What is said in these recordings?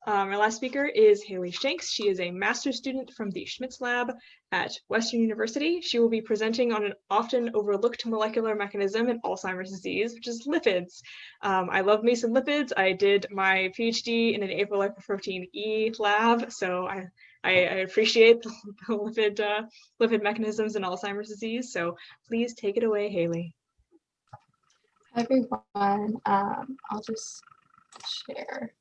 Our last speaker is Hayley Shanks. She is a master's student from the Schmitz Lab at Western University. She will be presenting on an often overlooked molecular mechanism in Alzheimer's disease, which is lipids. I love me some lipids. I did my PhD in an apolipoprotein E lab, so I appreciate the lipid mechanisms in Alzheimer's disease. So please take it away, Hayley. Hi everyone. I'll just share.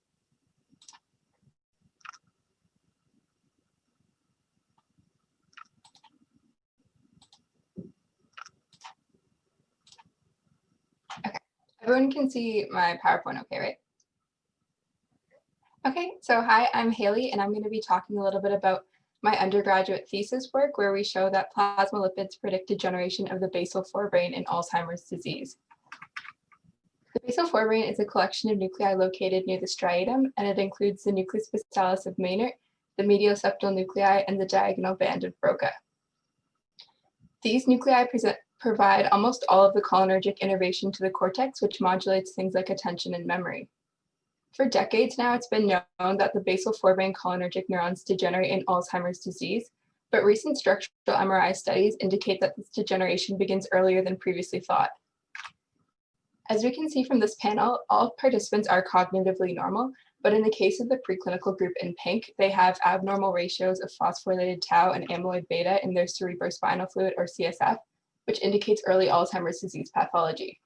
Okay, everyone can see my PowerPoint okay, right? Okay, so hi, I'm Hayley, and I'm going to be talking a little bit about my undergraduate thesis work where we show that plasma lipids predict degeneration of the basal forebrain in Alzheimer's disease. The basal forebrain is a collection of nuclei located near the striatum, and it includes the nucleus basalis of Maynard, the medial septal nuclei, and the diagonal band of Broca. These nuclei provide almost all of the cholinergic innervation to the cortex, which modulates things like attention and memory. For decades now, it's been known that the basal forebrain cholinergic neurons degenerate in Alzheimer's disease, but recent structural MRI studies indicate that this degeneration begins earlier than previously thought. As we can see from this panel, all participants are cognitively normal, but in the case of the preclinical group in pink, they have abnormal ratios of phosphorylated tau and amyloid beta in their cerebrospinal fluid, or CSF, which indicates early Alzheimer's disease pathology.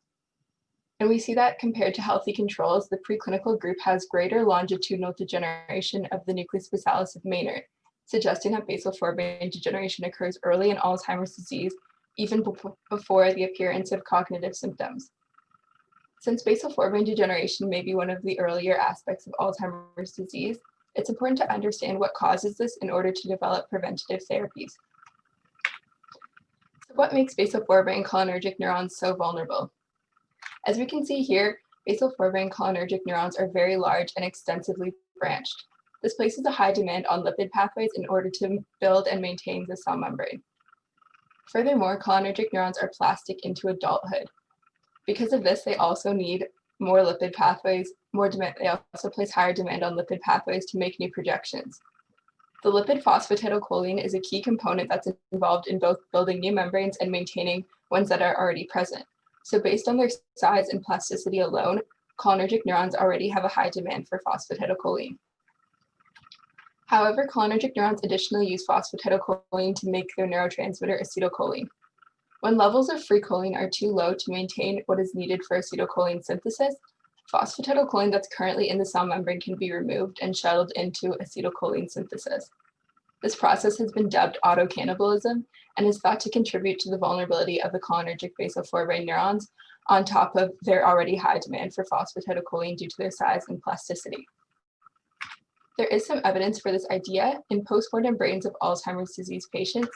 And we see that compared to healthy controls, the preclinical group has greater longitudinal degeneration of the nucleus basalis of Maynard, suggesting that basal forebrain degeneration occurs early in Alzheimer's disease, even before the appearance of cognitive symptoms. Since basal forebrain degeneration may be one of the earlier aspects of Alzheimer's disease, it's important to understand what causes this in order to develop preventative therapies. So what makes basal forebrain cholinergic neurons so vulnerable? As we can see here, basal forebrain cholinergic neurons are very large and extensively branched. This places a high demand on lipid pathways in order to build and maintain the cell membrane. Furthermore, cholinergic neurons are plastic into adulthood. Because of this, they also need more lipid pathways, they also place higher demand on lipid pathways to make new projections. The lipid phosphatidylcholine is a key component that's involved in both building new membranes and maintaining ones that are already present. So based on their size and plasticity alone, cholinergic neurons already have a high demand for phosphatidylcholine. However, cholinergic neurons additionally use phosphatidylcholine to make their neurotransmitter acetylcholine. When levels of free choline are too low to maintain what is needed for acetylcholine synthesis, phosphatidylcholine that's currently in the cell membrane can be removed and shuttled into acetylcholine synthesis. This process has been dubbed autocannibalism and is thought to contribute to the vulnerability of the cholinergic basal forebrain neurons on top of their already high demand for phosphatidylcholine due to their size and plasticity. There is some evidence for this idea. In postmortem brains of Alzheimer's disease patients,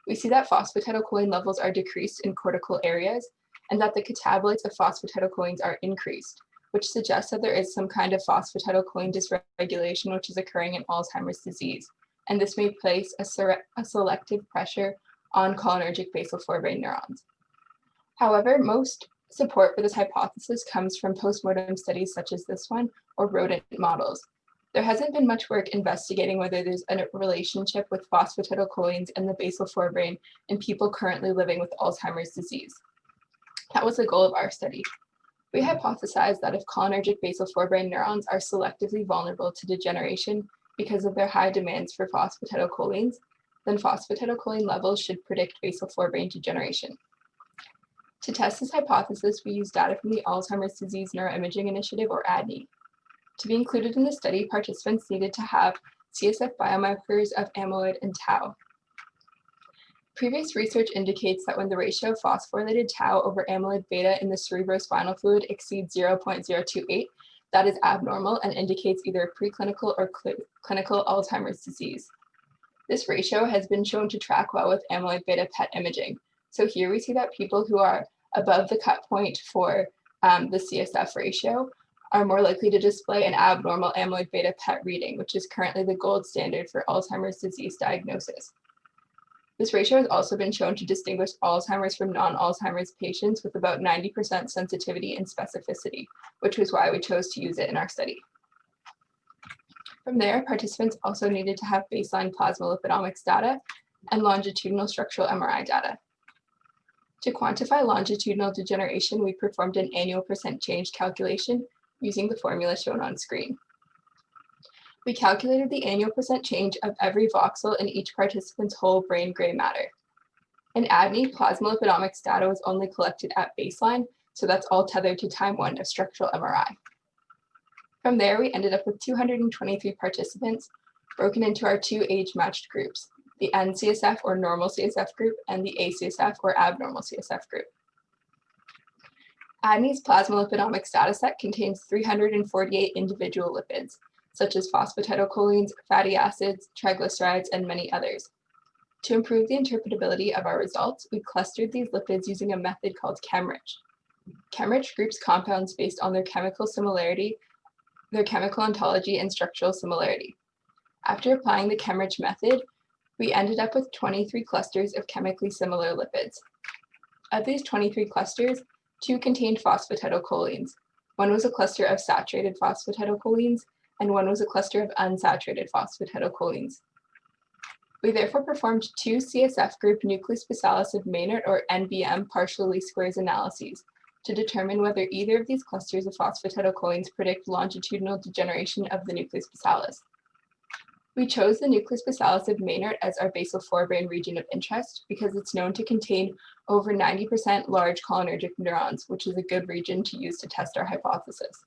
we see that phosphatidylcholine levels are decreased in cortical areas and that the catabolites of phosphatidylcholines are increased, which suggests that there is some kind of phosphatidylcholine dysregulation which is occurring in Alzheimer's disease. And this may place a selective pressure on cholinergic basal forebrain neurons. However, most support for this hypothesis comes from postmortem studies such as this one or rodent models. There hasn't been much work investigating whether there's a relationship with phosphatidylcholines and the basal forebrain in people currently living with Alzheimer's disease. That was the goal of our study. We hypothesized that if cholinergic basal forebrain neurons are selectively vulnerable to degeneration because of their high demands for phosphatidylcholines, then phosphatidylcholine levels should predict basal forebrain degeneration. To test this hypothesis, we used data from the Alzheimer's Disease Neuroimaging Initiative, or ADNI. To be included in the study, participants needed to have CSF biomarkers of amyloid and tau. Previous research indicates that when the ratio of phosphorylated tau over amyloid beta in the cerebrospinal fluid exceeds 0.028, that is abnormal and indicates either preclinical or clinical Alzheimer's disease. This ratio has been shown to track well with amyloid beta PET imaging. So here we see that people who are above the cut point for the CSF ratio are more likely to display an abnormal amyloid beta PET reading, which is currently the gold standard for Alzheimer's disease diagnosis. This ratio has also been shown to distinguish Alzheimer's from non-Alzheimer's patients with about 90% sensitivity and specificity, which was why we chose to use it in our study. From there, participants also needed to have baseline plasma lipidomics data and longitudinal structural MRI data. To quantify longitudinal degeneration, we performed an annual percent change calculation using the formula shown on screen. We calculated the annual percent change of every voxel in each participant's whole brain gray matter. In ADNI, plasma lipidomics data was only collected at baseline, so that's all tethered to time 1 of structural MRI. From there, we ended up with 223 participants broken into our 2 age-matched groups, the NCSF or normal CSF group and the ACSF or abnormal CSF group. ADNI's plasma lipidomics dataset contains 348 individual lipids, such as phosphatidylcholines, fatty acids, triglycerides, and many others. To improve the interpretability of our results, we clustered these lipids using a method called ChemRich. ChemRich groups compounds based on their chemical similarity, their chemical ontology, and structural similarity. After applying the ChemRich method, we ended up with 23 clusters of chemically similar lipids. Of these 23 clusters, 2 contained phosphatidylcholines. One was a cluster of saturated phosphatidylcholines, and one was a cluster of unsaturated phosphatidylcholines. We therefore performed 2 CSF group nucleus basalis of Maynard or NBM partial least squares analyses to determine whether either of these clusters of phosphatidylcholines predict longitudinal degeneration of the nucleus basalis. We chose the nucleus basalis of Maynard as our basal forebrain region of interest because it's known to contain over 90% large cholinergic neurons, which is a good region to use to test our hypothesis.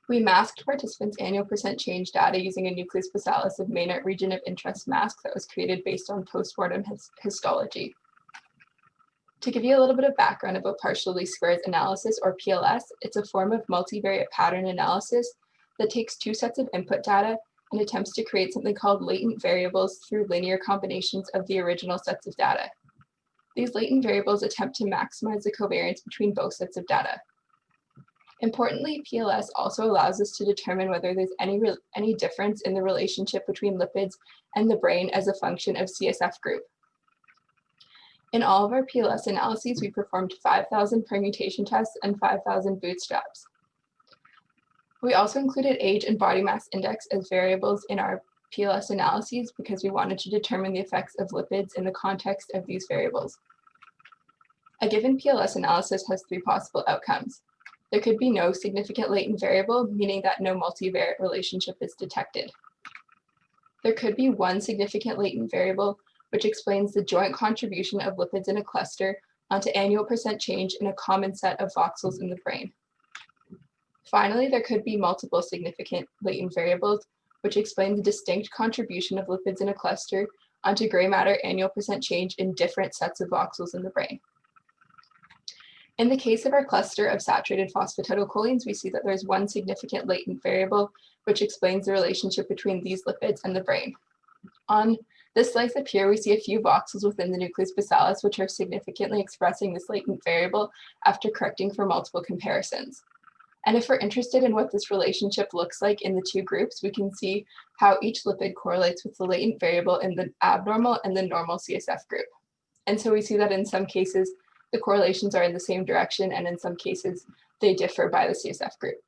We masked participants' annual percent change data using a nucleus basalis of Maynard region of interest mask that was created based on postmortem histology. To give you a little bit of background about partial least squares analysis, or PLS, it's a form of multivariate pattern analysis that takes 2 sets of input data and attempts to create something called latent variables through linear combinations of the original sets of data. These latent variables attempt to maximize the covariance between both sets of data. Importantly, PLS also allows us to determine whether there's any difference in the relationship between lipids and the brain as a function of CSF group. In all of our PLS analyses, we performed 5,000 permutation tests and 5,000 bootstraps. We also included age and body mass index as variables in our PLS analyses because we wanted to determine the effects of lipids in the context of these variables. A given PLS analysis has 3 possible outcomes. There could be no significant latent variable, meaning that no multivariate relationship is detected. There could be 1 significant latent variable, which explains the joint contribution of lipids in a cluster onto annual percent change in a common set of voxels in the brain. Finally, there could be multiple significant latent variables, which explain the distinct contribution of lipids in a cluster onto gray matter annual percent change in different sets of voxels in the brain. In the case of our cluster of saturated phosphatidylcholines, we see that there's 1 significant latent variable, which explains the relationship between these lipids and the brain. On this slice up here, we see a few voxels within the nucleus basalis, which are significantly expressing this latent variable after correcting for multiple comparisons. And if we're interested in what this relationship looks like in the 2 groups, we can see how each lipid correlates with the latent variable in the abnormal and the normal CSF group. And so we see that in some cases, the correlations are in the same direction, and in some cases, they differ by the CSF group.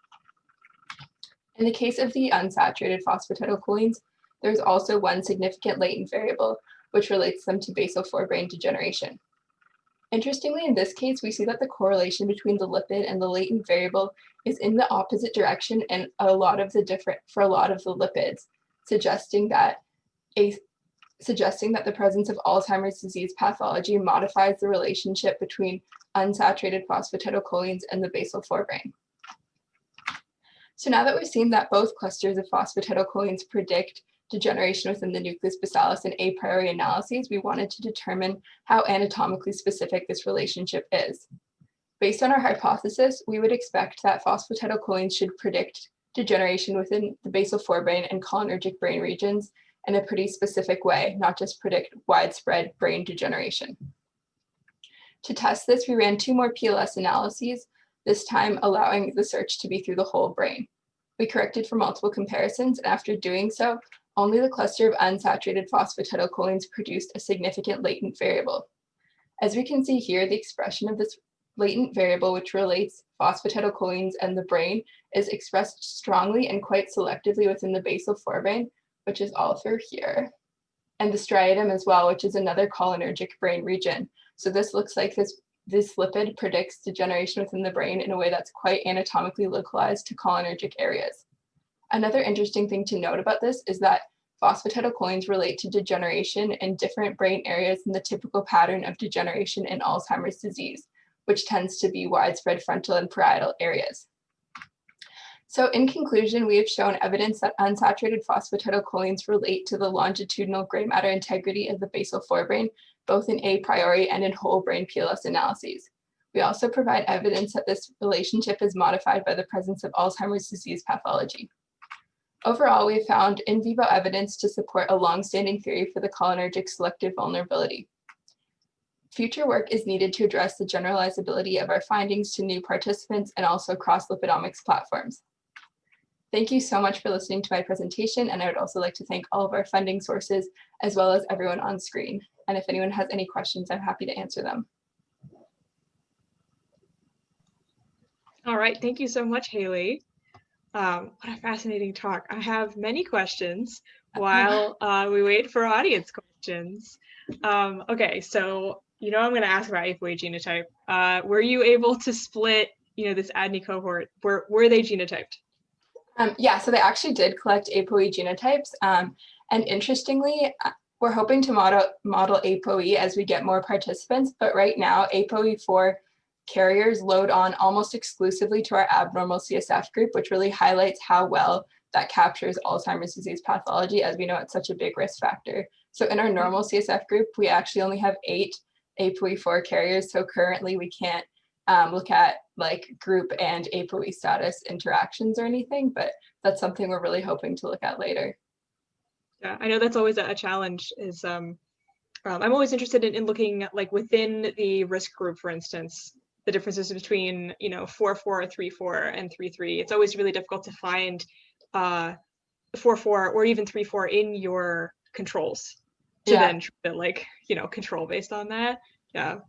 In the case of the unsaturated phosphatidylcholines, there's also 1 significant latent variable, which relates them to basal forebrain degeneration. Interestingly, in this case, we see that the correlation between the lipid and the latent variable is in the opposite direction and for a lot of the lipids, suggesting that the presence of Alzheimer's disease pathology modifies the relationship between unsaturated phosphatidylcholines and the basal forebrain. So now that we've seen that both clusters of phosphatidylcholines predict degeneration within the nucleus basalis in a priori analyses, we wanted to determine how anatomically specific this relationship is. Based on our hypothesis, we would expect that phosphatidylcholines should predict degeneration within the basal forebrain and cholinergic brain regions in a pretty specific way, not just predict widespread brain degeneration. To test this, we ran 2 more PLS analyses, this time allowing the search to be through the whole brain. We corrected for multiple comparisons, and after doing so, only the cluster of unsaturated phosphatidylcholines produced a significant latent variable. As we can see here, the expression of this latent variable which relates phosphatidylcholines and the brain is expressed strongly and quite selectively within the basal forebrain, which is all through here. And the striatum as well, which is another cholinergic brain region. So this looks like this lipid predicts degeneration within the brain in a way that's quite anatomically localized to cholinergic areas. Another interesting thing to note about this is that phosphatidylcholines relate to degeneration in different brain areas than the typical pattern of degeneration in Alzheimer's disease, which tends to be widespread frontal and parietal areas. So in conclusion, we have shown evidence that unsaturated phosphatidylcholines relate to the longitudinal gray matter integrity of the basal forebrain, both in a priori and in whole brain PLS analyses. We also provide evidence that this relationship is modified by the presence of Alzheimer's disease pathology. Overall, we have found in vivo evidence to support a long-standing theory for the cholinergic selective vulnerability. Future work is needed to address the generalizability of our findings to new participants and also cross-lipidomics platforms. Thank you so much for listening to my presentation, and I would also like to thank all of our funding sources as well as everyone on screen. And if anyone has any questions, I'm happy to answer them. All right, thank you so much, Hayley. What a fascinating talk. I have many questions while we wait for audience questions. Okay, so I'm going to ask about ApoE genotype. Were you able to split, this ADNI cohort? Were they genotyped? Yeah, so they actually did collect ApoE genotypes. And interestingly, we're hoping to model ApoE as we get more participants, but right now ApoE4 carriers load on almost exclusively to our abnormal CSF group, which really highlights how well that captures Alzheimer's disease pathology, as we know it's such a big risk factor. So in our normal CSF group, we actually only have 8 ApoE4 carriers. So currently we can't look at like group and ApoE status interactions or anything, but that's something we're really hoping to look at later. Yeah, I know that's always a challenge is I'm always interested in looking at, like, within the risk group, for instance, the differences between 4-4, 3-4, and 3-3. It's always really difficult to find 4-4 or even 3-4 in your controls to then control based on that. Yeah.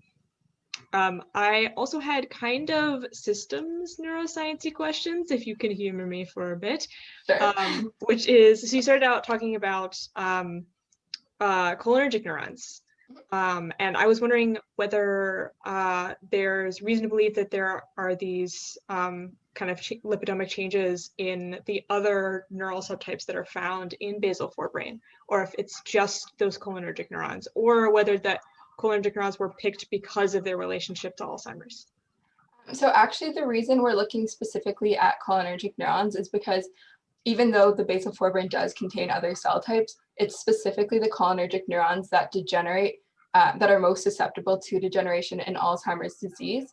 I also had kind of systems neuroscience-y questions, if you can humor me for a bit. Sure. Which is, so you started out talking about cholinergic neurons. And I was wondering whether there's reason to believe that there are these kind of lipidomic changes in the other neural subtypes that are found in basal forebrain, or if it's just those cholinergic neurons, or whether that cholinergic neurons were picked because of their relationship to Alzheimer's. So actually the reason we're looking specifically at cholinergic neurons is because even though the basal forebrain does contain other cell types, it's specifically the cholinergic neurons that degenerate, that are most susceptible to degeneration in Alzheimer's disease.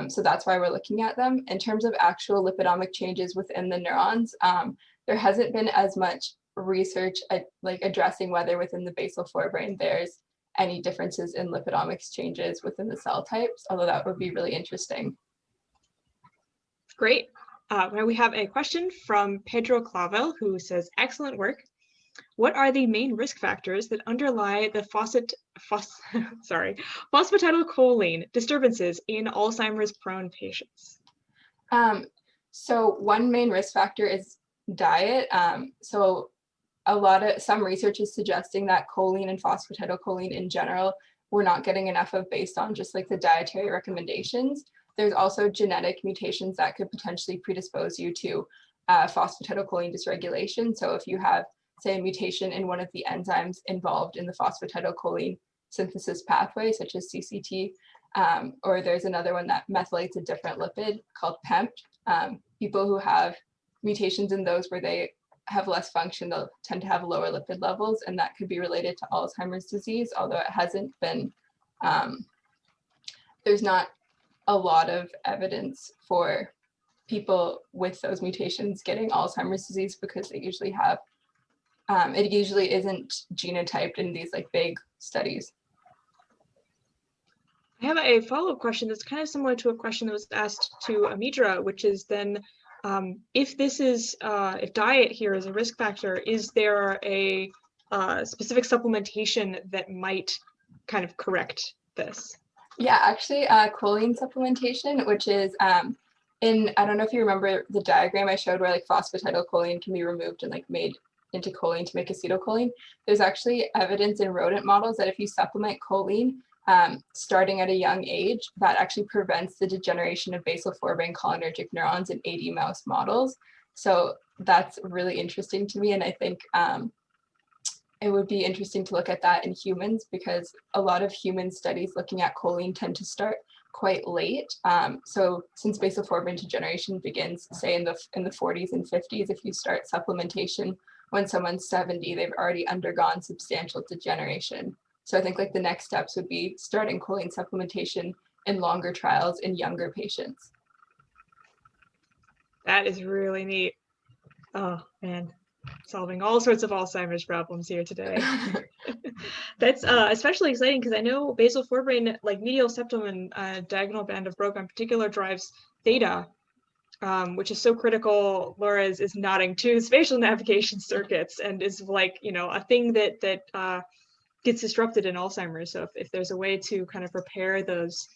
So that's why we're looking at them. In terms of actual lipidomic changes within the neurons, there hasn't been as much research addressing whether within the basal forebrain there's any differences in lipidomics changes within the cell types, although that would be really interesting. Great. Now we have a question from Pedro Clavel, who says, excellent work. What are the main risk factors that underlie the phosphatidylcholine disturbances in Alzheimer's prone patients? So one main risk factor is diet. So some research is suggesting that choline and phosphatidylcholine in general, we're not getting enough of based on just like the dietary recommendations. There's also genetic mutations that could potentially predispose you to phosphatidylcholine dysregulation. So if you have, say, a mutation in one of the enzymes involved in the phosphatidylcholine synthesis pathway, such as CCT, or there's another one that methylates a different lipid called PEMT. People who have mutations in those where they have less function, they'll tend to have lower lipid levels, and that could be related to Alzheimer's disease, although it hasn't been, there's not a lot of evidence for people with those mutations getting Alzheimer's disease because they usually have, it usually isn't genotyped in these like big studies. I have a follow-up question that's kind of similar to a question that was asked to Amidra, which is then, if this is, if diet here is a risk factor, is there a specific supplementation that might kind of correct this? Yeah, actually, choline supplementation, which is I don't know if you remember the diagram I showed where like phosphatidylcholine can be removed and like made into choline to make acetylcholine. There's actually evidence in rodent models that if you supplement choline starting at a young age, that actually prevents the degeneration of basal forebrain cholinergic neurons in 80 mouse models. So that's really interesting to me, and I think it would be interesting to look at that in humans because a lot of human studies looking at choline tend to start quite late. So since basal forebrain degeneration begins, say in the 40s and 50s, if you start supplementation when someone's 70, they've already undergone substantial degeneration. So I think like the next steps would be starting choline supplementation in longer trials in younger patients. That is really neat. Oh man, solving all sorts of Alzheimer's problems here today. That's especially exciting because I know basal forebrain, like medial septum and diagonal band of Broca in particular, drives theta, which is so critical. Laura is nodding to spatial navigation circuits and is like, you know, a thing that gets disrupted in Alzheimer's. So if there's a way to kind of repair those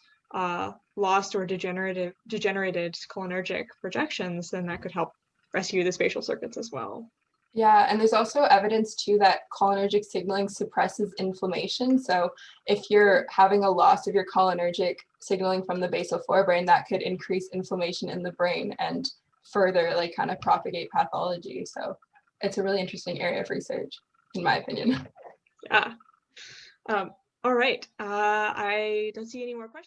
lost or degenerated cholinergic projections, then that could help rescue the spatial circuits as well. Yeah, and there's also evidence too that cholinergic signaling suppresses inflammation. So if you're having a loss of your cholinergic signaling from the basal forebrain, that could increase inflammation in the brain and further like kind of propagate pathology. So it's a really interesting area of research, in my opinion. Yeah. All right. I don't see any more questions.